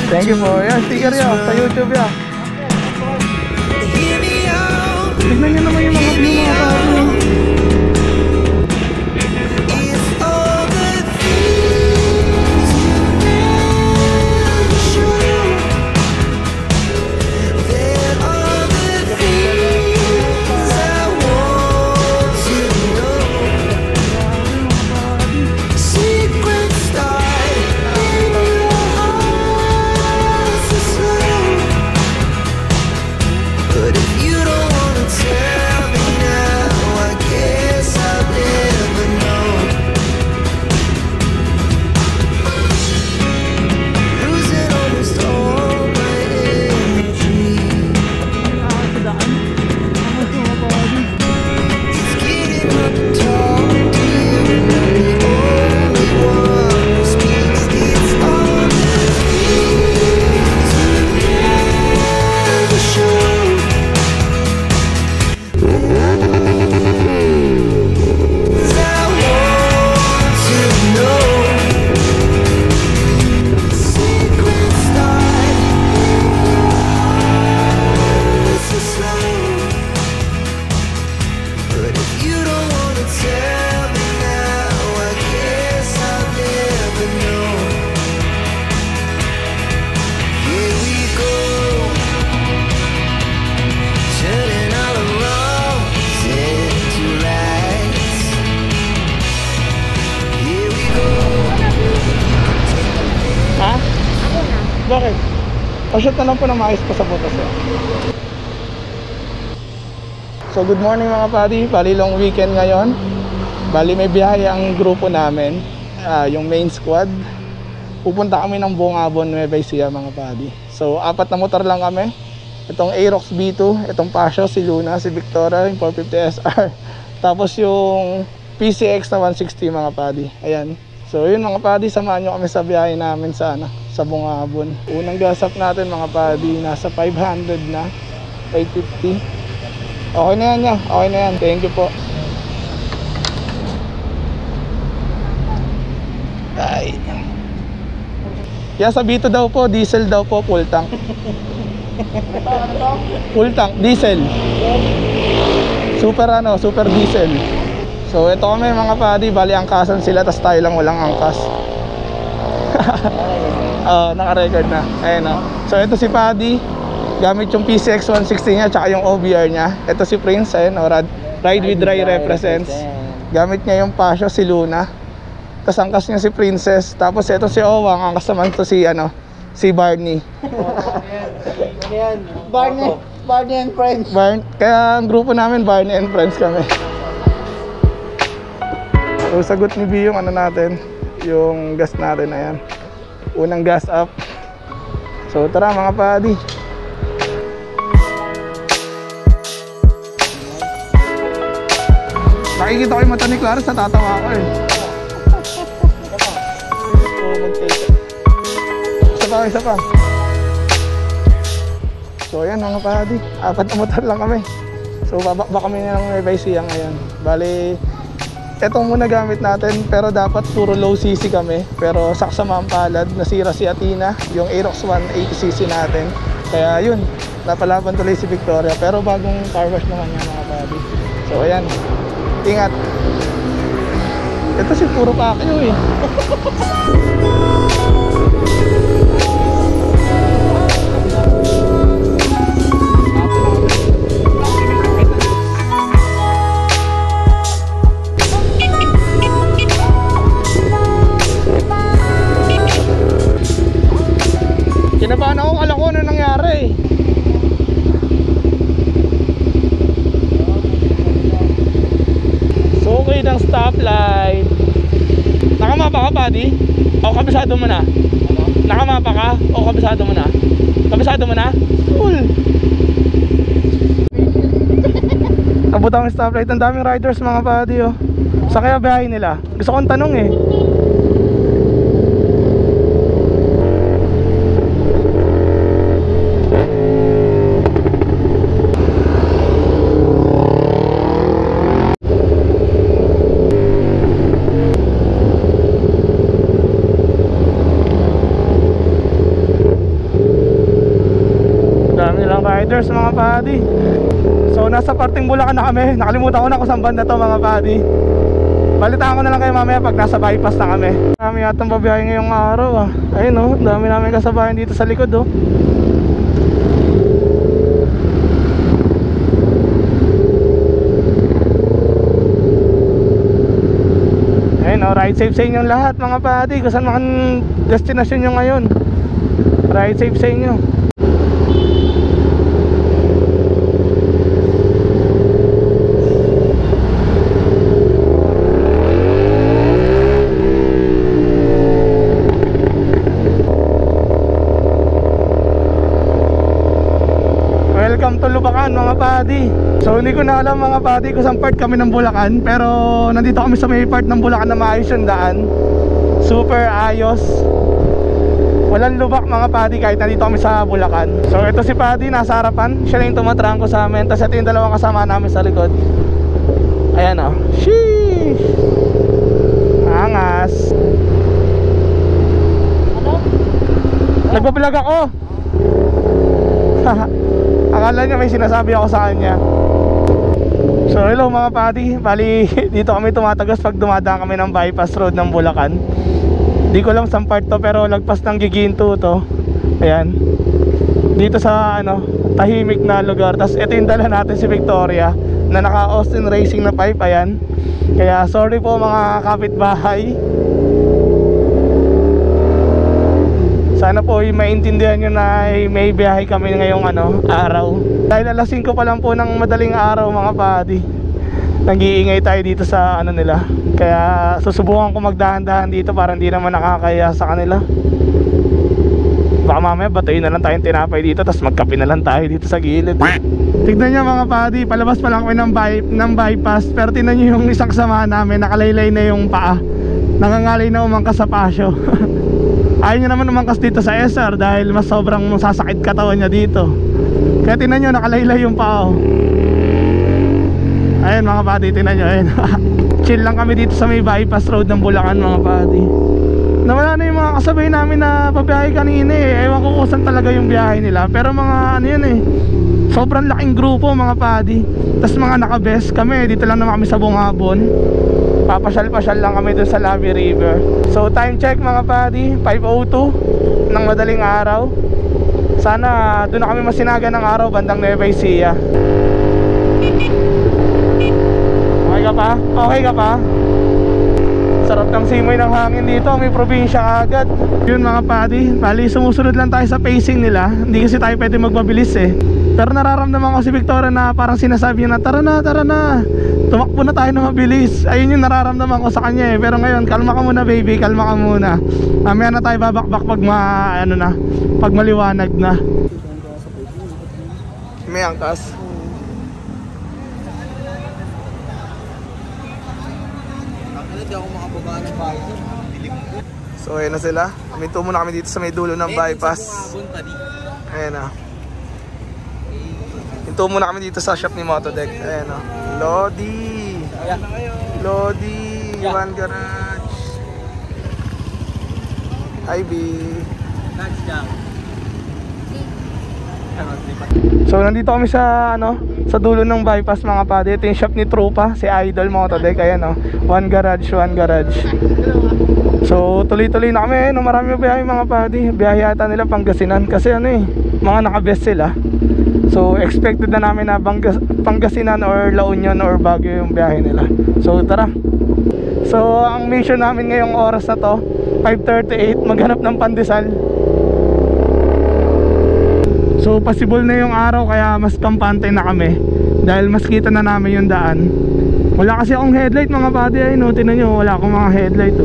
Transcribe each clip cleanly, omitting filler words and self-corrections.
Thank you po. Yan, sticker yan sa YouTube yan. Tignan nyo naman yung mga view mga pari. Bakit? Pa-shoot na lang po na maayos pa sa photos eh. So good morning mga padi, bali long weekend ngayon. Bali may biyahe ang grupo namin, yung main squad. Pupunta kami ng Bungabon, Nueva Ecija mga padi. So 4 na motor lang kami. Itong Aerox B2, itong Pasio, si Luna, si Victoria, yung 450 SR. Tapos yung PCX na 160 mga padi. Ayan. So yun mga padi, samahan nyo kami sa biyahe namin sa Bungabon. Unang gas up natin mga padi, nasa 500 na, 550. Okay na yan niya, okay na yan. Thank you po. Ay. Yan sa B2 daw po, diesel daw po, full tank. Full tank, diesel. Super diesel. So ito kami mga padi, bali angkasan sila, tas tayo lang walang angkas. Naka-record na. Ayan o. So ito si Paddy, gamit yung PCX 160 niya, tsaka yung OBR niya. Ito si Prince, ayan o, Ride with Dry represents. Gamit niya yung Pasio, si Luna. Tapos angkas niya si Princess. Tapos ito si Owang, angkas naman to si si Barney. Barney and Friends. Kaya ang grupo namin, Barney and Friends kami. So sagot ni B yung natin, yung gas natin, ayan. Unang gas up. So tara mga padi. Nakikita ko yung mata ni Clarence, natatawa ako eh. Isa pa. So ayan mga padi, 4 na motor lang kami. So babakba kami ng Nueva Ecija ngayon. Bali ito muna gamit natin, pero dapat puro low cc kami. Pero saksama ang palad, nasira si Athena, yung Aerox 180cc natin. Kaya yun, napalaban tuloy si Victoria. Pero bagong car wash naman yan mga padi. So ayan, ingat. Ito si puro Pacquiao eh. Kinabahan ako, kala ko ano nangyari. So okay ng stoplight. Nakamapa ka Paddy? O kabisado mo na? Nakamapa ka? O kabisado mo na? Kabisado mo na? Cool. Abutang stoplight, ang daming riders mga Paddy oh. Sa kaya biyahe nila? Gusto kong tanong eh. Padi. So nasa parting Bulacan na kami. Nakalimutan ko na kung saan banda to mga Padi. Balitaan ko na lang kayo mamaya pag nasa bypass na kami. Kami yatang babiyahe ngayong araw ah. Ayun oh, dami namin kasabayan dito sa likod oh. Ayun oh, ride safe sa inyong lahat mga Padi. Kung saan man destinasyon nyo ngayon, ride safe sa inyo. Welcome to Lubacan mga Padi. So hindi ko na alam mga Padi kung saan part kami ng Bulacan, pero nandito kami sa may part ng Bulacan na maayos yung daan. Super ayos. Walang lubak mga Padi kahit nandito kami sa Bulacan. So ito si Padi nasa harapan. Siya na yung tumatrangko sa amin. Tapos ito yung dalawang kasama namin sa likod. Ayan o. Sheesh! Angas. Ano? Nagbablog ako. Akala niya may sinasabi ako sa kanya. So hello mga Padi. Bali dito kami tumatagas pag dumadaan kami ng bypass road ng Bulacan. Di ko lang saan part to, pero lagpas ng Giginto to. Ayan. Dito sa ano, tahimik na lugar. Tapos ito yung dala natin si Victoria na naka Austin Racing na pipe. Ayan. Kaya sorry po mga kapitbahay. Sana po maintindihan nyo na may biyahe kami ngayong ano, araw. Dahil alas 5 pa lang po ng madaling araw mga Padi. Nag-iingay tayo dito sa ano nila. Kaya susubukan ko magdahan-dahan dito para hindi naman nakakaya sa kanila. Baka mamaya batuin na lang tayong tinapay dito, tapos magkape na lang tayo dito sa gilid. Tignan nyo mga Padi, palabas pa lang kami ng bypass. Pero tignan nyo yung isang kasama namin, nakalaylay na yung paa. Nangangalay na umangkas sa pasyo. Ayaw nyo naman umangkas dito sa SR dahil mas sobrang sasakit katawan niya dito. Kaya tignan nyo, nakalaylay yung paa. Ayun mga Padi, tignan nyo, ayun. Chill lang kami dito sa may bypass road ng Bulacan mga Padi. Nawala na yung mga kasabay namin na pabiyahe kanina eh. Ewan ko kung saan talaga yung biyahe nila. Pero mga ano yun eh, sobrang laking grupo mga Padi. Tapos mga nakabest kami, dito lang naman kami sa Bungabon. Papasyal-pasyal lang kami dun sa Labi River. So time check mga Padi, 5:02 ng madaling araw. Sana dun na kami masinaga ng araw bandang Nueva Ecija. Okay ka pa? Okay ka pa? Sarap ng simoy ng hangin dito. May probinsya agad. Yun mga Padi, bali sumusunod lang tayo sa pacing nila. Hindi kasi tayo pwede magmabilis eh. Pero nararamdaman ko si Victoria na parang sinasabi niya na tara na, tara na, tumakbo na tayo na mabilis. Ayun yung nararamdaman ko sa kanya eh. Pero ngayon, kalma ka muna baby, kalma ka muna. Mamaya na tayo babakbak pag pag maliwanag na. May angkas. So ayun na sila. Minto muna kami dito sa may dulo ng bypass. Ayan na. Minto muna kami dito sa shop ni Motodeck. Ayan na. Lodi. Lodi. One Garage. Hi B. So nandito kami sa sa dulo ng bypass mga Padi. Ito yung shop ni Trupa, si Idol Motodeck. Ayan o, One Garage, One Garage. So tuloy-tuloy na kami. Marami biyahe mga Padi. Biyahe yata nila Pangasinan. Kasi mga nakabest sila. So expected na namin na Pangasinan or La Union or Baguio yung biyahe nila. So tara. So ang mission namin ngayong oras na to, 5:38, maghanap ng pandesal. So possible na yung araw kaya mas kampante na kami dahil mas kita na namin yung daan. Wala kasi akong headlight mga Padi. Ay no, tinan nyo, wala akong mga headlight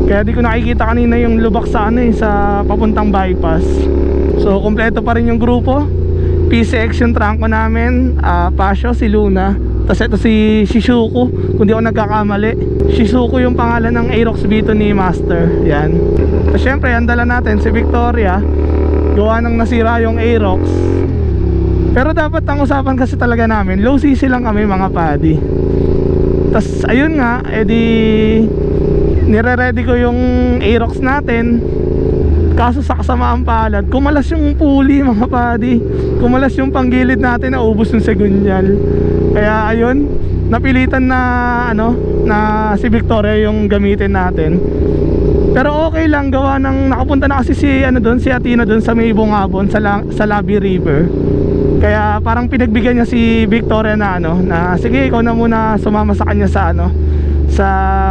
Kaya di ko nakikita kanina yung lubak sa sa papuntang bypass. So kompleto pa rin yung grupo. PCX yung trangko namin, Pasio, si Luna. Tapos ito si Shizuku, kung di ako nagkakamali. Shizuku yung pangalan ng Aerox B2 ni Master. Yan. Tapos syempre ang dala natin si Victoria. Gawa ng nasira yung Aerox. Pero dapat ang usapan kasi talaga namin, low CC lang kami mga Padi. Tas ayun nga, edi nire-ready ko yung Aerox natin. Kaso sa kasamaang palad, kumalas yung pulley mga buddy. Kumalas yung panggilid natin, naubos yung segunyal. Kaya ayun, napilitan na na si Victoria yung gamitin natin. Pero okay lang, gawa ng nakapunta na kasi si si Athena doon sa may Bungabon sa Labi River. Kaya parang pinagbigyan niya si Victoria na na sige, ikaw na muna sumama sa kanya sa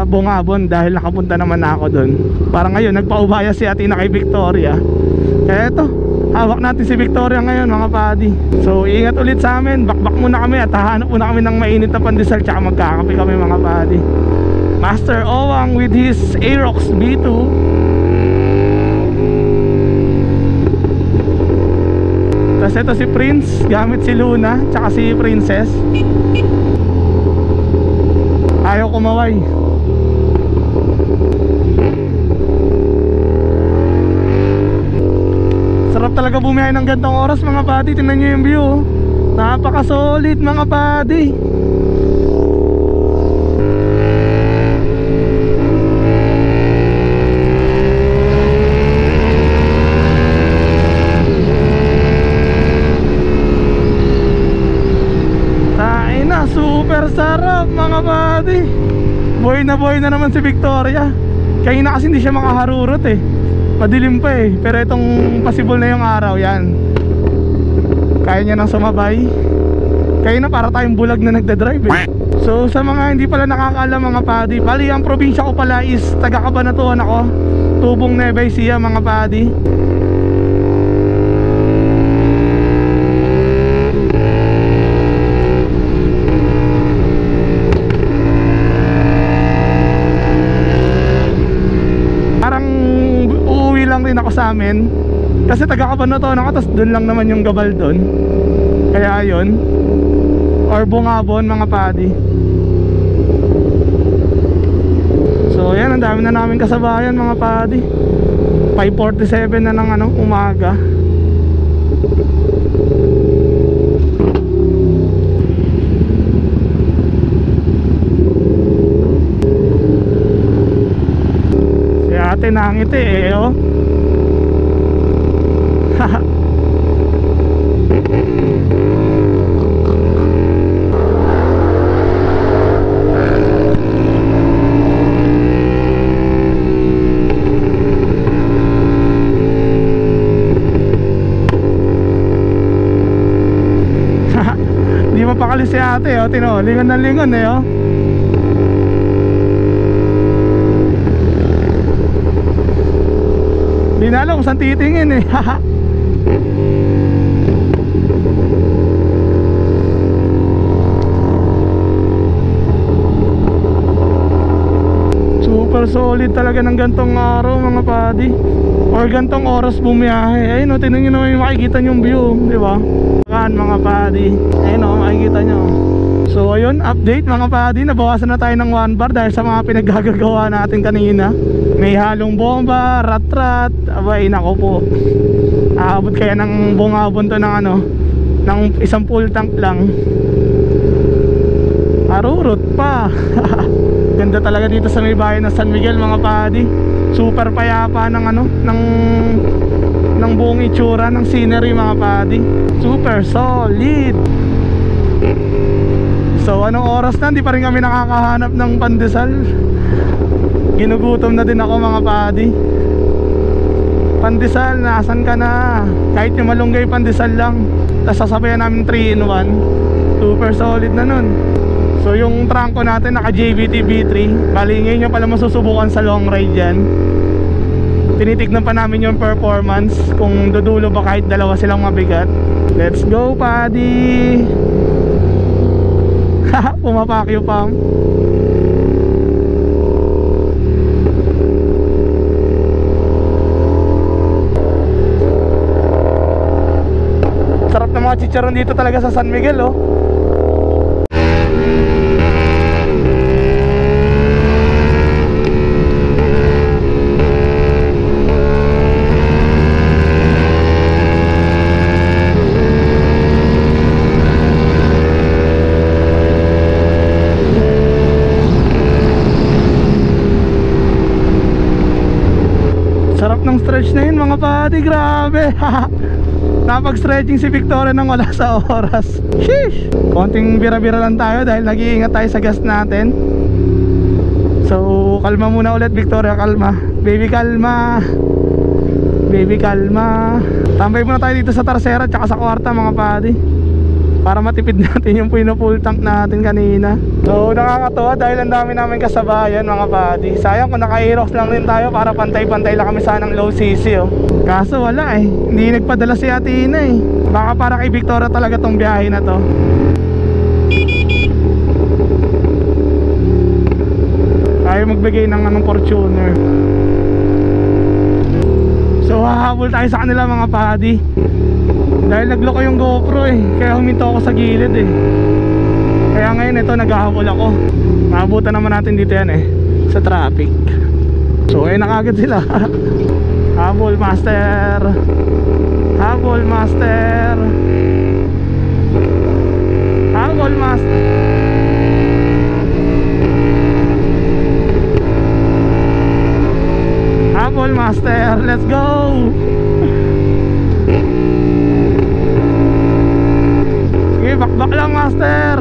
Bungabon dahil nakapunta naman na ako doon. Parang ngayon nagpaubaya si Athena kay Victoria. Kaya eto, hawak natin si Victoria ngayon mga buddy. So ingat ulit sa amin, bakbak muna kami at hahanap muna kami ng mainit na pandesal tsaka magkakape kami mga buddy. Master Owang with his Aerox B2. Tapos ito si Prince, gamit si Luna tsaka si Princess. Ayaw kumaway. Sarap talaga bumiyahe ng gantong oras mga buddy. Tingnan nyo yung view, napaka-solid mga buddy. Super sarap mga buddy. Buhay na naman si Victoria. Kaya na kasi hindi siya makaharurot madilim pa pero itong possible na yung araw yan, kaya niya nang sumabay. Kaya na para tayong bulag na nagdadrive So sa mga hindi pala nakakaalam mga buddy, bali ang probinsya ko pala is taga Cabanatuan ako, Tubong Nueva Ecija mga buddy. Ako sa amin kasi taga Cabanatuan ako, tapos doon lang naman yung Gabal doon. Kaya ayun, or Bungabon mga buddy. So yan, ang dami na namin kasabayan mga buddy. 5:47 na ng umaga. Si ate nangiti oh. Di mapakali si ate tino, lingon na lingon Di na alam kung saan titingin Super solid talaga ng gantong araw mga buddy, or gantong oras bumiyahe. Ayun tingnan nyo naman yung makikita nyong view, di ba? Mga buddy, ayun makikita nyo. So ayun, update mga buddy, nabawasan na tayo ng 1 bar dahil sa mga pinaggagawa natin kanina. May halong bomba, rat-rat, abay nako po. Aabot kaya ng Bungabon to ng ng isang full tank lang. Arurot pa. Ganda talaga dito sa may bayan ng San Miguel mga buddy. Super payapa ng ng buong itsura ng scenery mga buddy. Super solid. So anong oras na, hindi pa rin kami nakakahanap ng pandesal. Ginugutom na din ako mga buddy. Pandesal, nasan ka na? Kahit yung malunggay pandesal lang, tapos sasabayan namin 3 in 1. Super solid na nun. So yung trangko natin naka JBT B3. Bali ngayon nyo pala masusubukan sa long ride yan. Tinitignan pa namin yung performance, kung dudulo ba kahit dalawa silang mabigat. Let's go buddy. Haha, pumapakyo pa. Sarap ng mga chicharon dito talaga sa San Miguel ng stretch na yun mga padi, grabe. Napag-stretching si Victoria nang wala sa oras. Sheesh! Konting bira-bira lang tayo dahil nag-iingat tayo sa gas natin. So, kalma muna ulit Victoria, kalma. Baby, kalma. Baby, kalma. Tambay muna tayo dito sa Tercera tsaka sa kwarta mga padi, para matipid natin yung full tank natin kanina. So nakakatuwa dahil ang dami namin kasabayan mga padi. Sayang kung naka-Aerox lang rin tayo para pantay-pantay lang kami sanang low CC oh. Kaso wala eh, hindi nagpadala si Ate Ina eh. Baka para kay Victoria talaga tong biyahe na to. Tayo magbigay ng anong Fortuner. So hahabol tayo sa kanila mga padi dahil nagloko yung GoPro eh, kaya huminto ako sa gilid eh. Kaya ngayon ito naghahabol ako. Maabutan naman natin dito yan eh, sa traffic. So ayun na kagad sila. Habol master. Habol master. Habol master. Habol master, let's go. Sige, bakbak lang master.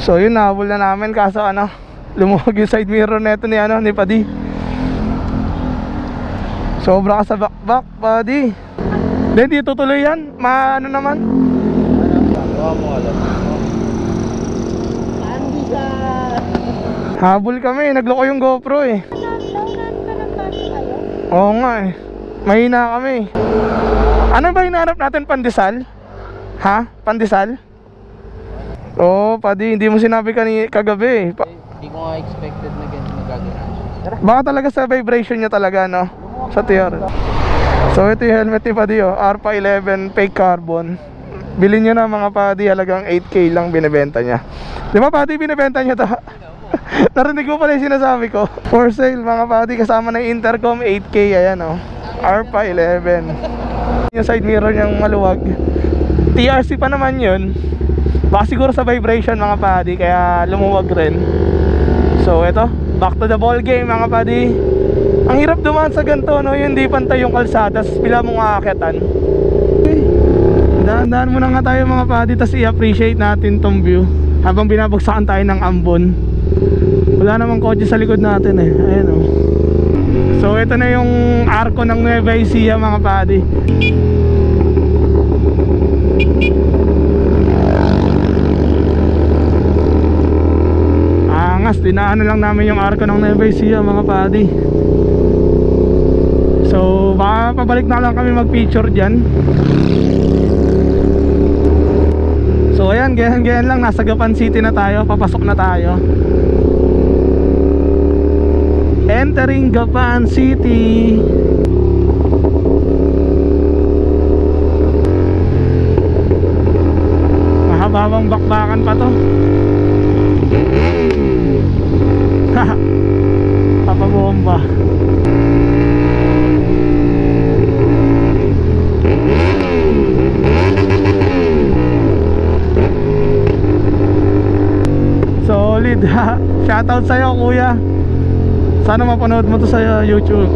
So yun, nahabol na namin kaso ano, lumuwag yung side mirror neto ni ano, ni Padi. Sobra ka sa back Padi. Then di tutuloy yan, ano naman. Habol kami, nagloko yung GoPro eh. Oo nga eh, mahina kami. Ano ba hinahanap natin, pandesal? Ha? Pandesal? Oh, Padi, hindi mo sinabi kagabi. Hindi ko nga expected na ganito magagawa. Baka talaga sa vibration niya talaga, no? Sa TR. So ito yung helmet ni Padi, oh, ARPA 11 fake carbon. Bilhin nyo na mga Padi, halagang 8K lang binibenta niya. Di ba Padi, binibenta niya to? Narinig mo pala yung sinasabi ko. For sale mga Padi, kasama na yung intercom, 8K, ayan oh, ARPA 11. Yung side mirror niyang maluwag, TRC pa naman yun. Baka siguro sa vibration mga Padi, kaya lumuwag rin. So eto, back to the ball game mga Padi. Ang hirap dumaan sa ganito, no? Yung hindi pantay yung kalsada, bila mong aakyatan. Okay. Dahan-dahan muna nga tayo mga Padi, tas i-appreciate natin tong view habang binabagsakan tayo ng ambon. Wala namang kotse sa likod natin eh. Ayan oh. So ito na yung arko ng Nueva Ecija mga Padi. Dinaanan lang namin yung arko ng Nueva Ecija mga Padi. So baka pabalik na lang kami mag-picture dyan. So ayan, ganyan lang, nasa Gapan City na tayo, papasok na tayo. Entering Gapan City. Mahababang bakbakan pa to. Papabomba. Solid ha. Shoutout sa'yo kuya. Sana mapanood mo to sa YouTube.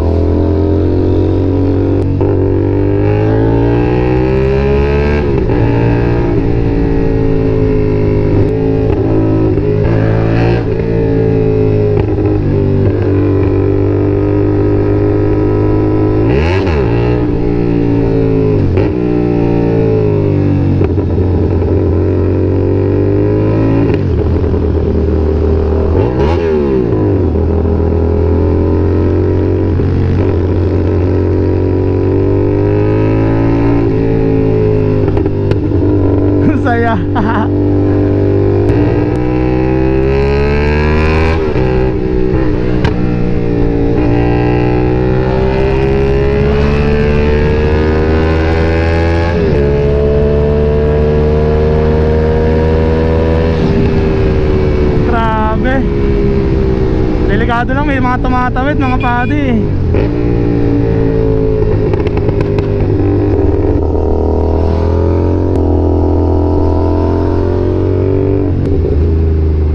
tumatawid mga padi.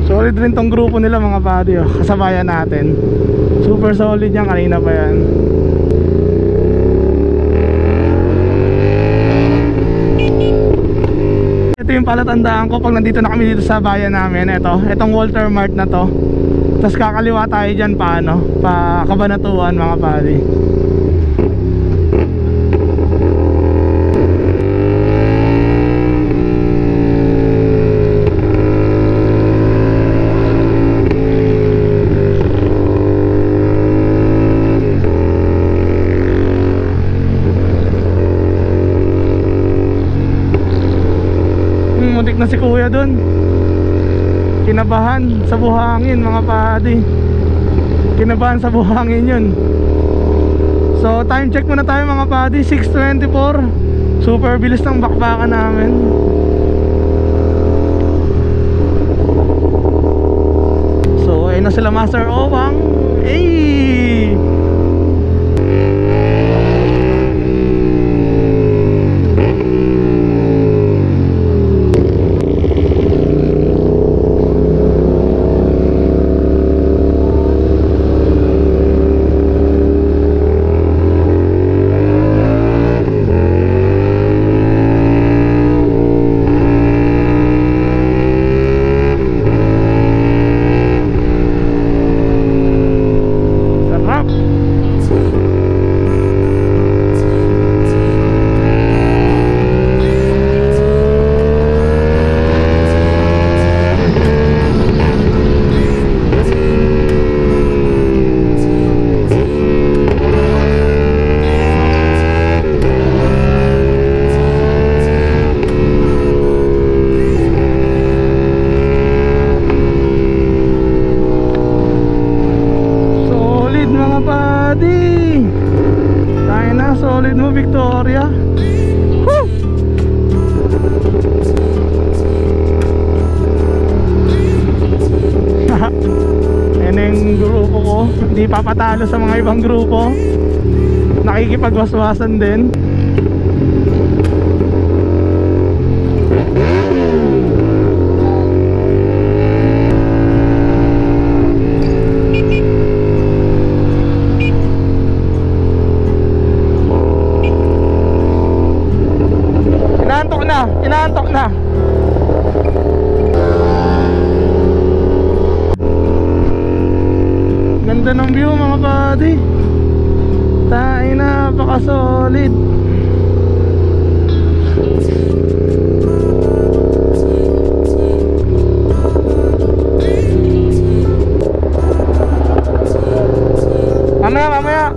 Solid rin tong grupo nila mga padi, oh. Kasabayan natin. Super solid yan, kanina pa yan. Ito yung palatandaan ko pag nandito na kami dito sa bayan namin. Itong Walter Mart na to. Tapos kakaliwa tayo dyan pa Kabanatuan mga padi. Muntik na si kuya dun. Kinabahan sa buhangin mga padi. Kinabahan sa buhangin yun. So time check muna tayo mga padi, 6:24. Super bilis ng bakbakan namin. So ayun na sila Master Owang. Solid mo Victoria. Woo! Yan yung grupo ko. Hindi papatalo sa mga ibang grupo. Nakikipagwaswasan din. Inaantok na. Ganda ng view mga buddy. Tayo na, napaka-solid. Mamaya.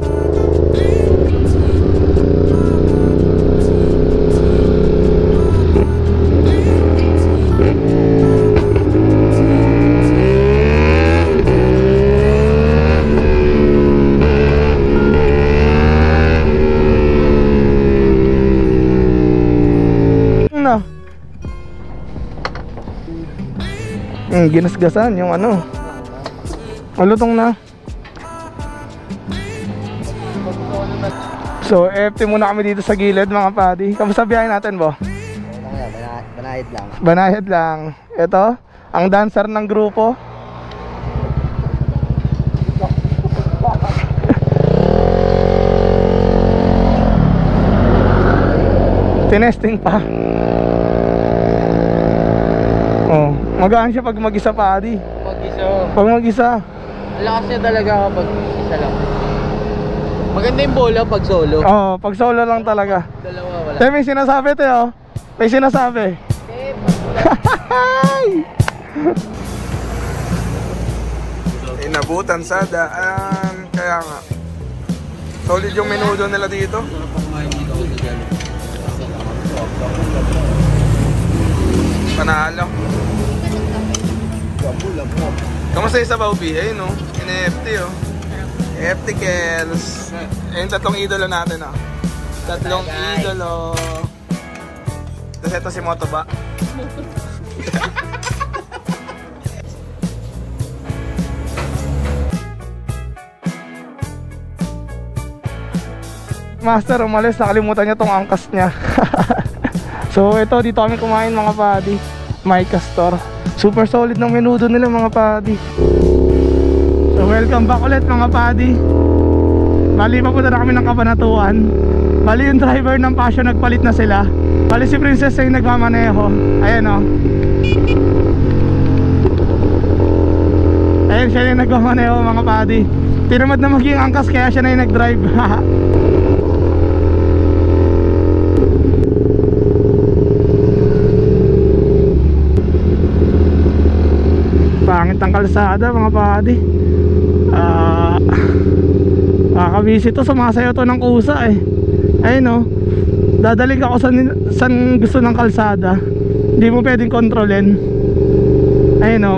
Ginasgasan yung ano. Malutong na. So FT muna kami dito sa gilid mga padi. Kamusta biyahe natin bo? Banayad lang. Banayad lang. Ito ang dancer ng grupo. Tinesting pa. Oh, magaan siya pag mag-isa padi. Pag mag-isa. Lakas niya talaga kapag isa lang. Maganda yung bola pag solo. Oo, pag solo lang talaga. Dalawa wala. May sinasabi tayo. May sinasabi. Inabutan sa daan. Kaya nga solid yung menudo nila dito. Panalo. Kamusta yung sabaw B? Ayun o, in-FT o. FT Kells. Ayun, tatlong idolo natin o. Tatlong idolo. Tapos ito si Motoba. master umalis, nakalimutan niya tong angkas niya. So ito, dito kami kumain mga padi, May Castor. Super solid ng menudo nila mga padi. So welcome back ulit mga padi. Bali papunta na kami ng Cabanatuan. Bali yung driver ng Passion nagpalit na sila. Bali si Princess ay nagmamaneho. Ayan o. Ayan siya yung nagmamaneho mga padi. Tinamad na maging angkas kaya siya na yung nag-drive. Pangit ang kalsada mga padi. Kakabisi to, sumasayaw to ng kusa eh. Ayun o, dadaling ako san gusto ng kalsada. Hindi mo pwedeng kontrolin. Ayun o,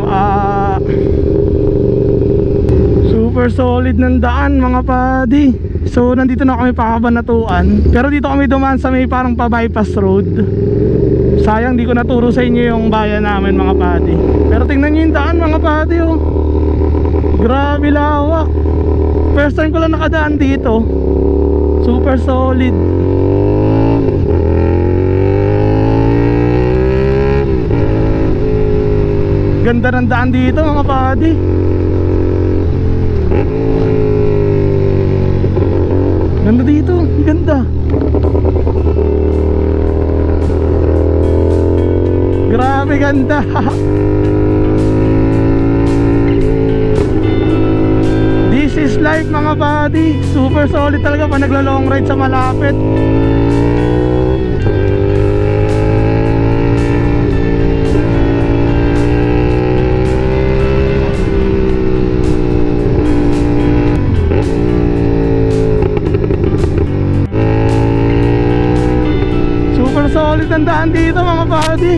super solid ng daan mga padi. So nandito na kami pa Cabanatuan. Pero dito kami dumaan sa may parang pa-bypass road. Sayang di ko naturo sa inyo yung bayan namin mga padi. Pero tingnan nyo yung daan mga padi oh. Grabe lawak. First time ko lang nakadaan dito. Super solid. Ganda ng daan dito mga padi. Ganda dito, ganda. Grabe ganda. This is life mga buddy. Super solid talaga pa naglo-long ride sa malapit. Super solid ang daan dito mga buddy.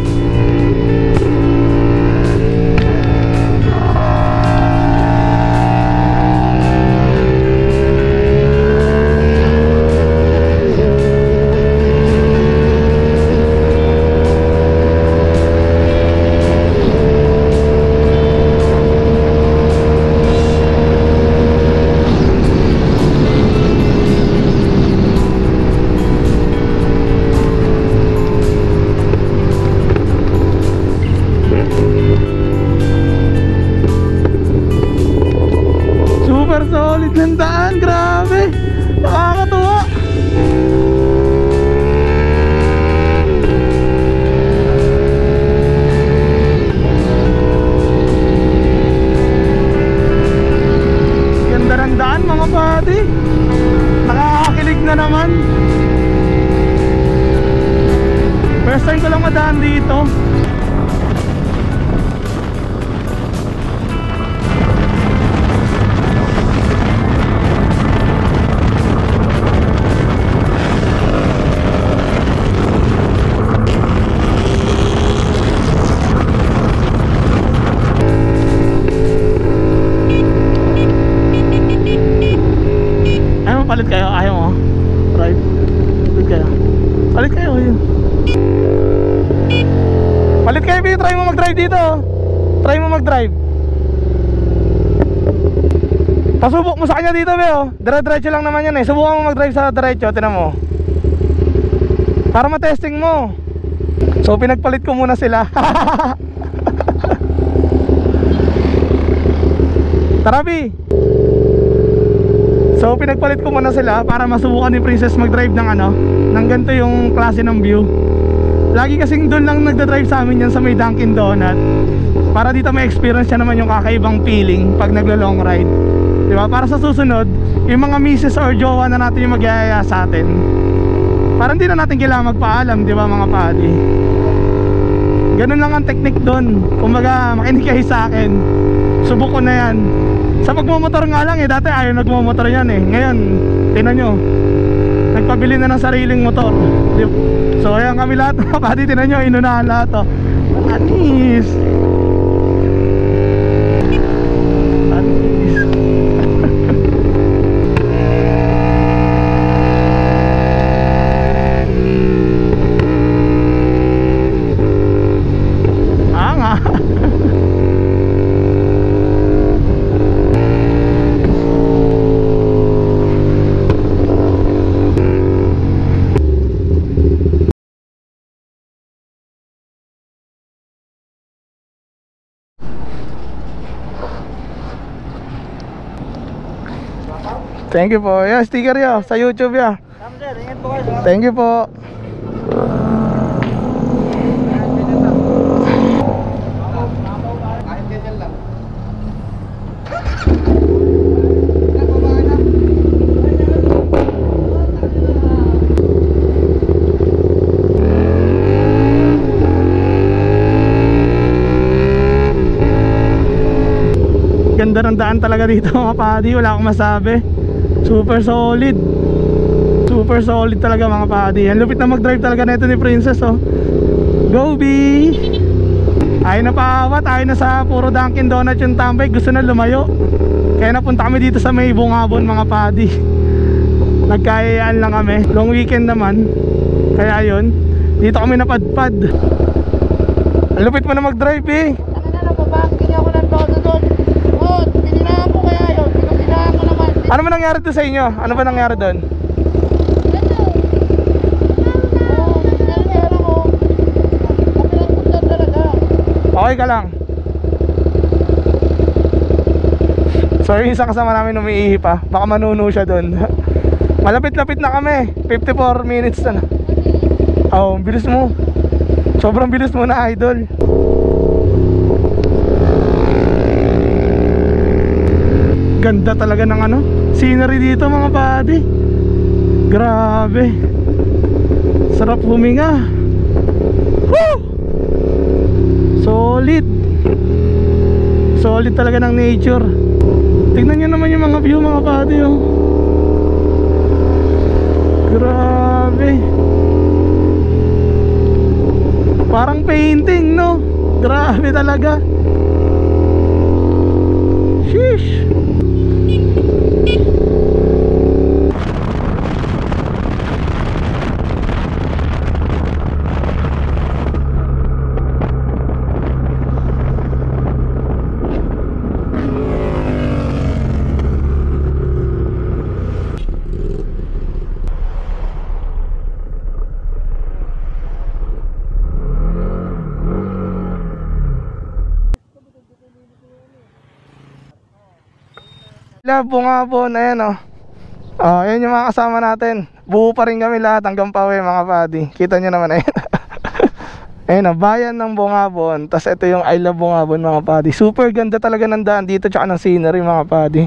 Super solid ng daan, grabe. Nakakatuwa. Ganda ng daan mga buddy. Nakakakilig na naman. First time ko lang madaan dito. Palit kayo, ayaw mo. Drive. Palit kayo. Palit kayo yun. Palit kayo, B. Try mo mag-drive dito. Try mo mag-drive. Pasubok mo sa kanya dito, B. Dire-diretso lang naman yan eh. Subukan mo mag-drive sa diretso. Tinan mo. Para matesting mo. So pinagpalit ko muna sila. Tara, B. So pinagpalit ko muna sila para masubukan ni Princess mag-drive ng ng ganito yung klase ng view. Lagi kasing doon lang nagda-drive sa amin yan sa may Dunkin Donut. Para dito may experience siya naman yung kakaibang feeling pag naglo-long ride. Diba? Para sa susunod, yung mga misis or jowa na natin yung magyayaya sa atin. Para hindi na natin kailangan magpaalam, diba mga padi? Ganun lang ang technique doon. Kumbaga makinig kayo sa akin. Subok ko na yan. Sa pagmumotor nga lang dati ayaw nagmumotor yan Ngayon, tingnan nyo, nagpabili na ng sariling motor. So ayan kami lahat mga padi, tingnan nyo, inunahan lahat Anis. Anis. Nga. Thank you po. Yeah, sticker ya sa YouTube ya. Tama sir, ingat po kayo. Thank you po. Ganda ng daan talaga dito mga padi, wala akong masabi. Super solid. Super solid talaga mga padi. Ang lupit na mag-drive talaga nito ni Princess oh. Go B! Ayaw na paawat, ayaw na sa puro Dunkin Donuts yung tambay. Gusto na lumayo. Kaya napunta kami dito sa may Bungabon mga padi. Nagkayaan lang kami. Long weekend naman. Kaya yun, dito kami napadpad. Ang lupit mo na mag-drive eh. Ano na, napabangking ako ng todo doon. Oh, pininaan ko kaya yun. Pininaan ko naman. Ano ba nangyari doon sa inyo? Ano ba nangyari doon? Okay ka lang? So yung isang kasama namin umiihi pa. Baka manuno siya doon. Malapit-lapit na kami. 54 minutes na. Oh, bilis mo. Sobrang bilis mo na, idol. Ganda talaga ng ano, scenery dito mga padi. Grabe. Sarap huminga. Woo! Solid. Solid talaga ng nature. Tignan nyo naman yung mga view mga padi oh. Grabe. Parang painting no. Grabe talaga. Sheesh. Bungabon, ayan oh. Oh, ayan yung mga kasama natin. Buo pa rin kami lahat hanggang Pawe mga padi. Kita nyo naman ayan. Ayan oh, bayan ng Bungabon. Tapos ito yung I Love Bungabon mga padi. Super ganda talaga ng daan dito tsaka ng scenery mga padi.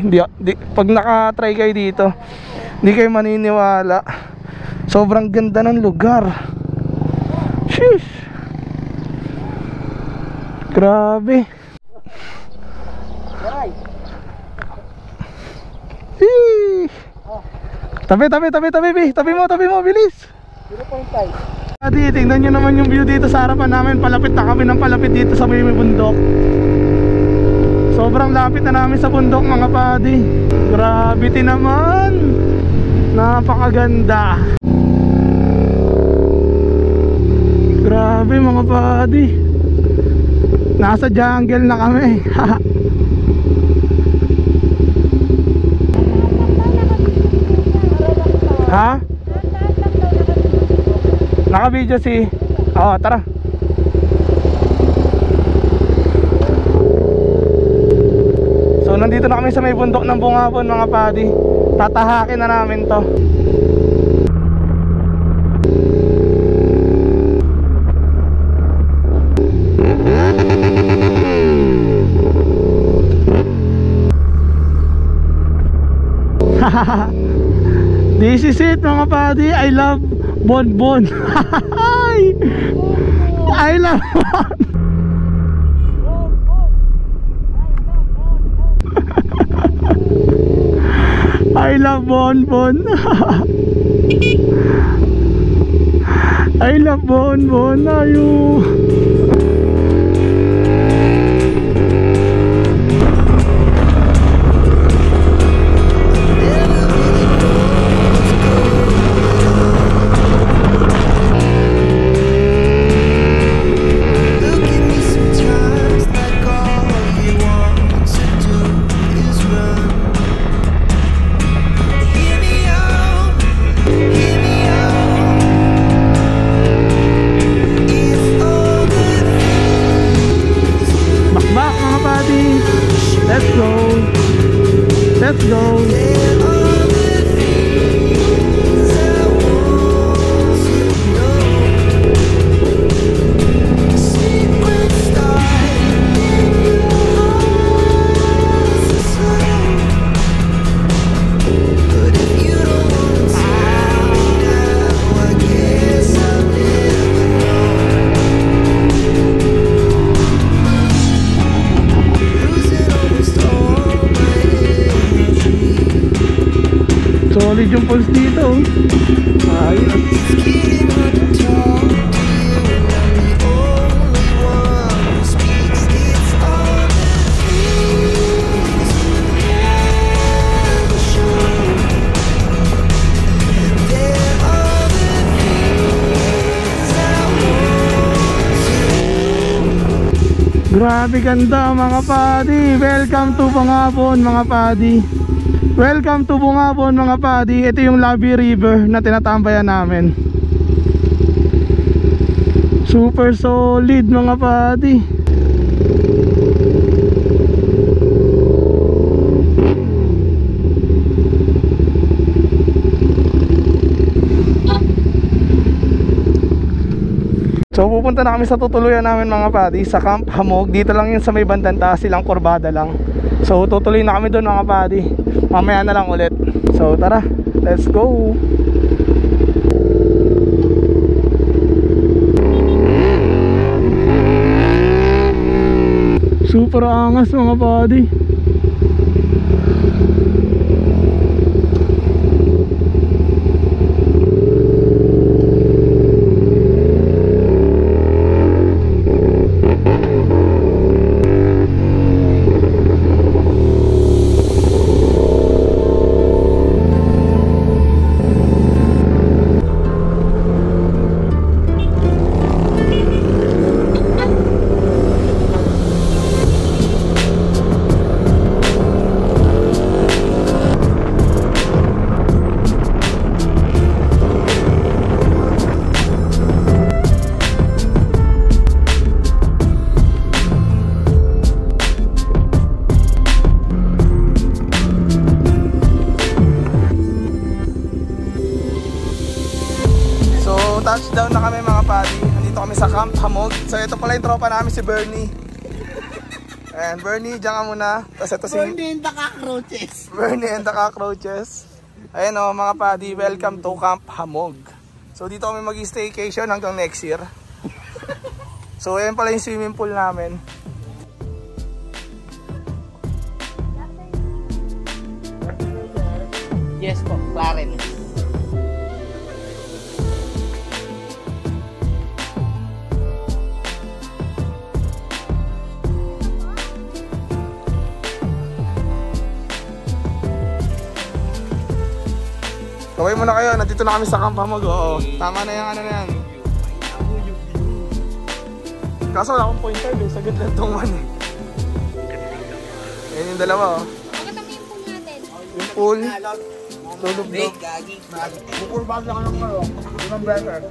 Pag naka-try kayo dito, hindi kayo maniniwala. Sobrang ganda ng lugar. Sheesh. Grabe. Tabi mo, bilis. 0.5. Adi, tingnan nyo naman yung view dito sa harapan namin. Palapit na kami ng palapit dito sa may bundok. Sobrang lapit na namin sa bundok mga padi. Gravity naman. Napakaganda. Grabe mga padi. Nasa jungle na kami. Ha? Naka-video si... Oo, tara. So nandito na kami sa may bundok ng Bungabon mga padi. Tatahakin na namin to. This is it mga padi. I love Bonbon. I love I love Bonbon. I love Bonbon. Ayun. Solid yung pulse dito. Ayos. Grabe ganda mga padi. Welcome to Bungabon mga padi. Welcome to Bungabon mga padi. Ito yung Labi River na tinatambayan namin. Super solid mga padi. So pupunta na kami sa tutuluyan namin mga padi, sa Camp Hamog. Dito lang yun sa may bandang taas, silang kurbada lang. So tutuloy na kami doon mga padi. Mamaya na lang ulit. So tara, let's go. Super angas mga padi. Touchdown na kami mga padi. Nandito kami sa Camp Hamog. So ito pala yung tropa namin, si Bernie. Ayan, Bernie, dyan ka muna. Tapos ito si Bernie and the Cockroaches. Bernie and the Cockroaches. Ayan o mga padi, welcome to Camp Hamog. So dito kami mag-staycation hanggang next year. So ayan pala yung swimming pool namin. Yes po, Clarence. Kaway muna kayo, nandito na kami sa Camp Hamog. Oo, tama na yung ano na yan. Kaso wala akong pointer eh, sagad lang itong one eh. Yan yung dalawa oh. Pakatama yung pool natin. Yung pool, lulubog. Bukurbag lang ng ano, ng better.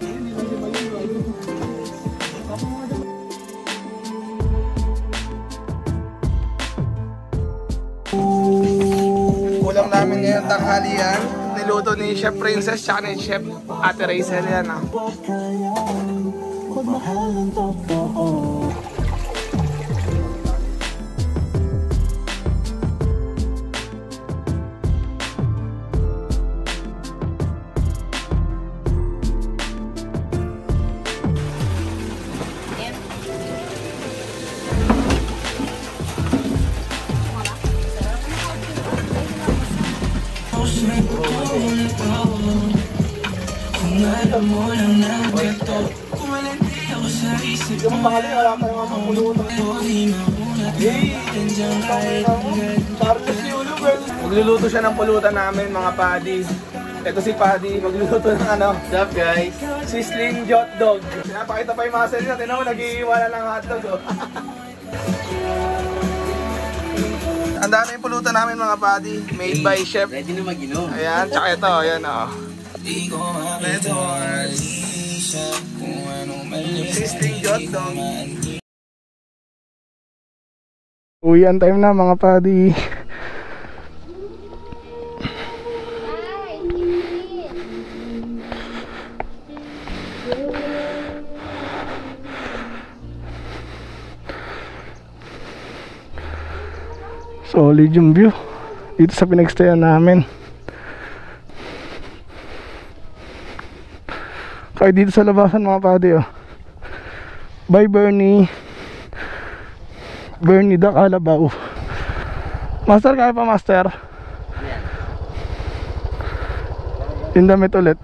Ulam namin ngayon tanghalian. Niluto ni Chef Princess tsaka ni Chef Ate Raizel yan ah. Yung mahali, wala pa yung mga pulutan. Magluluto siya ng pulutan namin mga padi. Ito si Paddy, magluluto ng ano. What's up guys? Sizzling hot dog. Pinapakita pa yung muscle niya. Tignan mo, nag-iiwala ng hotdog oh. Ang dami yung pulutan namin mga padi. Made by Chef. Ready na mag-inom. Ayan, tsaka ito, ayan oh. Red Horse. Sizzling hot dog. Uwian time na mga padi. Solid yung view dito sa pinagstayan namin. Kaya dito sa labasan mga padi oh. By Bernie the Calabaw. Master, kaya pa master? Yung damit ulit.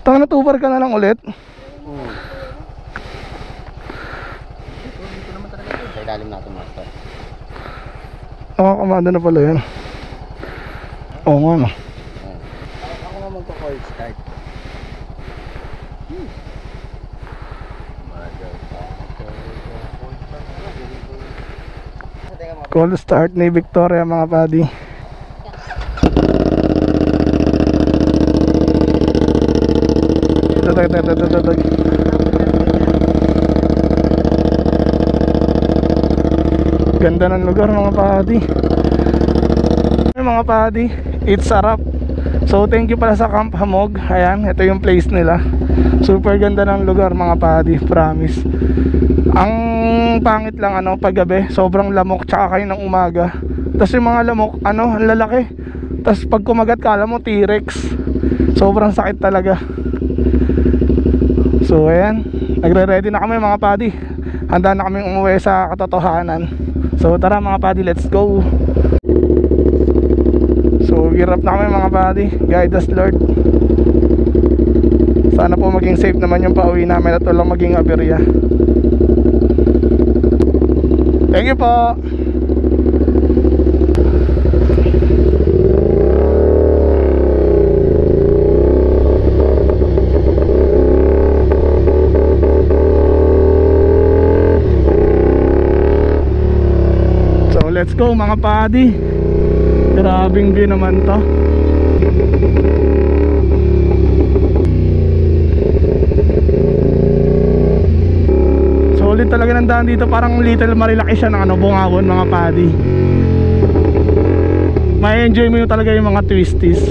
Tanga na, tubar ka na lang ulit. Dito naman talaga ito. Sa ilalim natin, master. Nakakamada na pala yan. Oo nga no. Ako nga magko-cold start. Cold start ni Victoria mga buddy. Tatag. Ganda ng lugar mga buddy. Mga buddy, it's sarap. So thank you pala sa Camp Hamog. Ayan, ito yung place nila. Super ganda ng lugar mga buddy, promise. Ang pangit lang paggabi, sobrang lamok tsaka kayo ng umaga. Tapos yung mga lamok, ang lalaki. Tapos pag kumagat ka, alam mo, T-Rex. Sobrang sakit talaga. So ayan, nagre-ready na kami mga buddy. Handa na kaming umuwi sa katotohanan. So tara mga buddy, let's go. So gear up na kami mga buddy. Guide us Lord. Sana po maging safe naman yung pauwi namin at walang maging aberya. Thank you po. So let's go mga buddy. Grabing view naman to. Solid talaga ng daan dito. Parang Little Marilaki siya ng Bungabon mga buddy. May enjoy mo yung talaga yung mga twisties.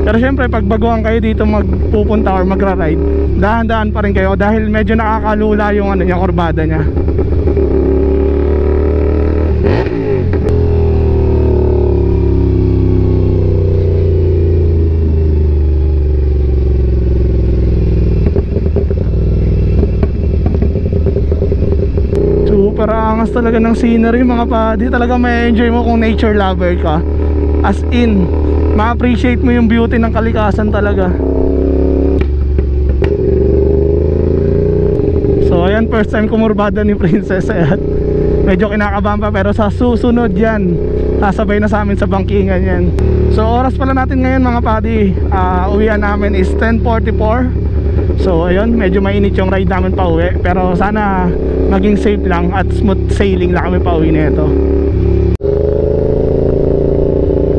Pero syempre pag baguhan kayo dito magpupunta or magra-ride, dahan-dahan pa rin kayo dahil medyo nakakalula yung yung kurbada niya. Super angas talaga ng scenery mga buddy. Talaga may enjoy mo kung nature lover ka. As in, ma-appreciate mo yung beauty ng kalikasan talaga. So ayan, first time kumurbada ni Princess. Ayan, medyo kinakabahan pa pero sa susunod yan, sasabay na sa amin sa bangkingan yan. So oras pala natin ngayon mga buddy, uwian namin is 10:44. So ayun, medyo mainit yung ride namin pa uwi. Pero sana maging safe lang at smooth sailing lang kami pa uwi nito.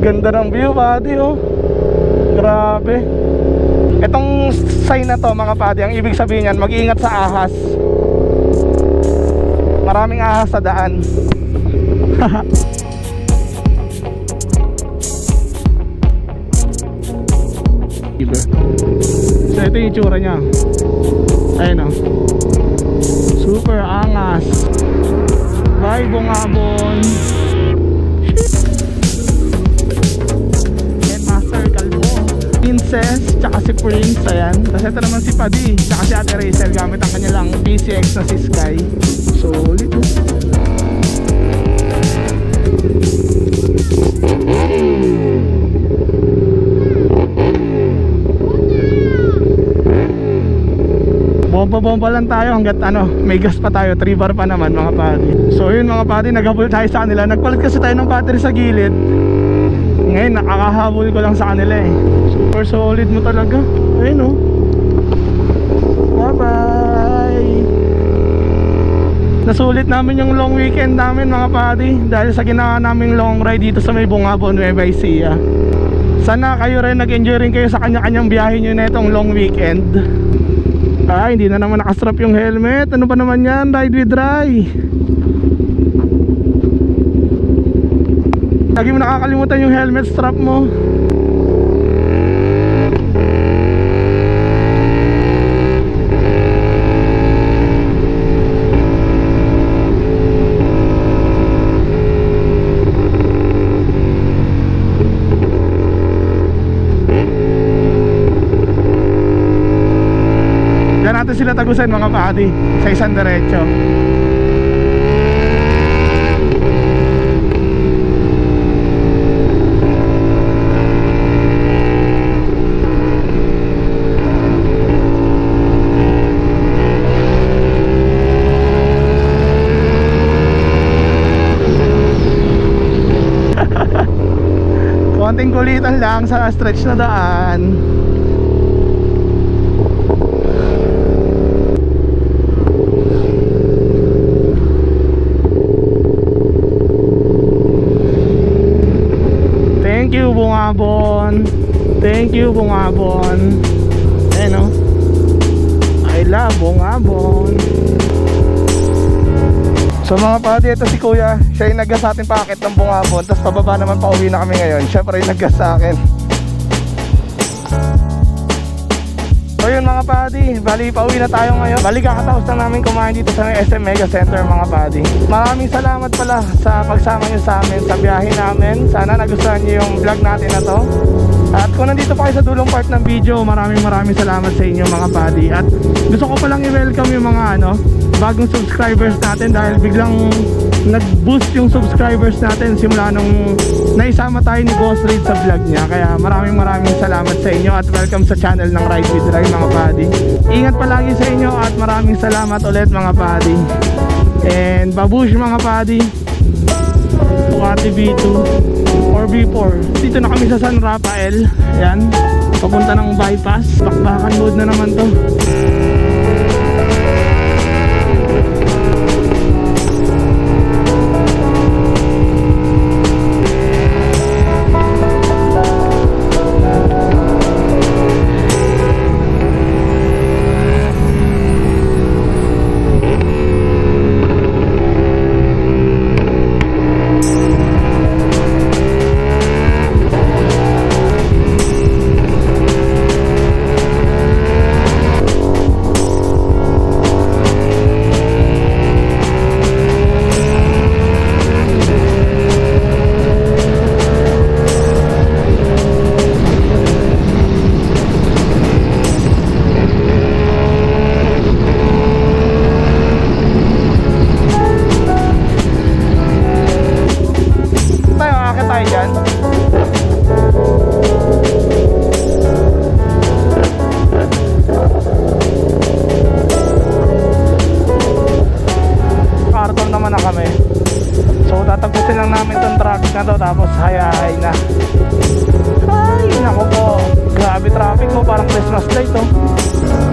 Ganda ng view buddy oh. Grabe. Itong sign na to mga buddy, ang ibig sabihin yan, mag-iingat sa ahas. Maraming ahas sa daan. So ito yung itsura nya. Ayun o. Super angas. Bye Bungabon. And Master Calvo, Princess, tsaka si Prince. Ayan. Tapos ito naman si Paddy, tsaka si Ate Rachel gamit ang kanilang PCX na si Sky. Solid o. Bomba-bomba lang tayo hanggat may gas pa tayo, 3 bar pa naman mga buddy. So yun mga buddy, naghabol tayo sa kanila. Nagpalit kasi tayo ng battery sa gilid. Ngayon nakakahabol ko lang sa kanila eh. Super solid mo talaga. Ayun oh. Bye bye. Nasulit namin yung long weekend namin mga buddy dahil sa ginawa naming long ride dito sa may Bungabon, Nueva Ecija. Sana kayo rin nag-enjoy rin kayo sa kanya-kanyang biyahe nyo na itong long weekend. Hindi na naman nakastrap yung helmet. Ano pa naman yan? Ride with Rai. Lagi mo nakakalimutan yung helmet strap mo. Natin sila tagusan mga buddy sa isang diretso. lang sa stretch na daan. Thank you, Bungabon. Thank you, Bungabon. Ayan o. I love Bungabon. So mga padi, ito si Kuya. Siya yung naggas sa atin paakit ng Bungabon. Tapos pababa naman, pauwi na kami ngayon. Siya pa rin naggas sa akin. So yun mga padi, bali pauwi na tayo ngayon. Bali kakataos na namin kumain dito sa SM Mega Center mga padi. Maraming salamat pala sa pagsama nyo sa amin sa biyahe namin. Sana nagustuhan nyo yung vlog natin na to. At kung nandito pa kayo sa dulong part ng video, maraming salamat sa inyo mga padi. At gusto ko palang i-welcome yung mga bagong subscribers natin dahil biglang nag-boost yung subscribers natin simula nung naisama tayo ni Boss Reid sa vlog niya. Kaya maraming salamat sa inyo at welcome sa channel ng Ride with Rai mga padi. Ingat palagi sa inyo at maraming salamat ulit mga padi. And babush mga padi. Ducati V2 or V4. Dito na kami sa San Rafael. Yan, papunta ng bypass. Bakbakan mode na naman to. Tapos hayay na. Ay, naku po. Grabe traffic mo, parang Christmas light oh.